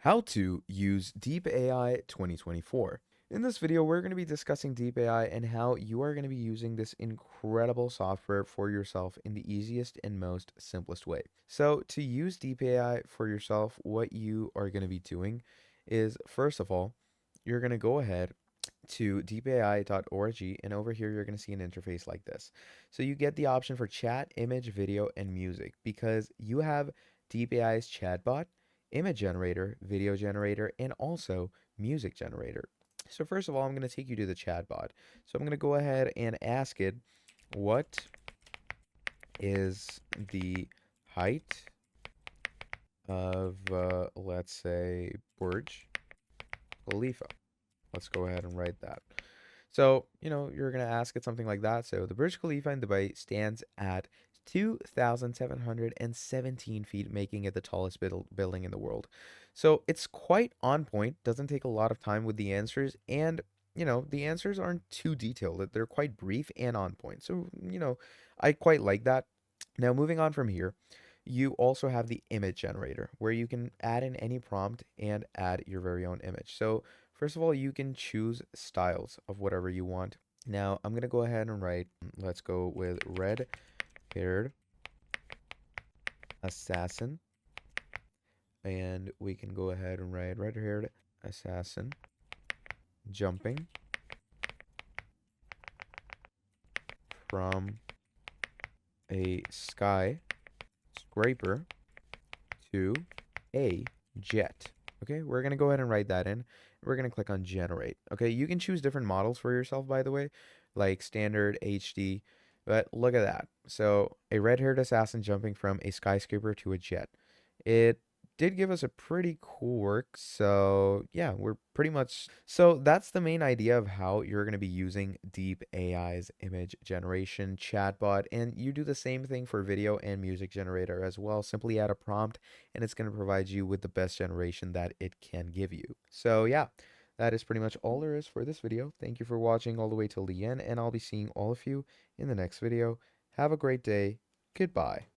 How to use Deep AI 2024. In this video, we're going to be discussing Deep AI and how you are going to be using this incredible software for yourself in the easiest and most simplest way. So to use Deep AI for yourself, what you are going to be doing is, first of all, you're going to go ahead to deepai.org, and over here you're going to see an interface like this. So you get the option for chat, image, video, and music because you have DeepAI's chatbot, image generator, video generator, and also music generator. So first of all, I'm going to take you to the chatbot. So I'm going to go ahead and ask it, what is the height of, let's say, Burj Khalifa? Let's go ahead and write that. So, you're going to ask it something like that. So, the Burj Khalifa in Dubai stands at 2,717 feet, making it the tallest building in the world. So, it's quite on point, doesn't take a lot of time with the answers, and the answers aren't too detailed. They're quite brief and on point. So, I quite like that. Now, moving on from here, you also have the image generator where you can add in any prompt and add your very own image. So, first of all, you can choose styles of whatever you want. Now, I'm going to go ahead and write, let's go with red-haired assassin. And we can go ahead and write red-haired assassin jumping from a skyscraper to a jet. Okay, we're going to go ahead and write that in. We're going to click on generate. Okay, you can choose different models for yourself, by the way, like standard, HD, but look at that. So a red-haired assassin jumping from a skyscraper to a jet. It did give us a pretty cool work. So yeah, we're pretty much, so that's the main idea of how you're going to be using Deep AI's image generation chatbot. And you do the same thing for video and music generator as well. Simply add a prompt and it's going to provide you with the best generation that it can give you. So yeah, that is pretty much all there is for this video. Thank you for watching all the way till the end, and I'll be seeing all of you in the next video. Have a great day. Goodbye.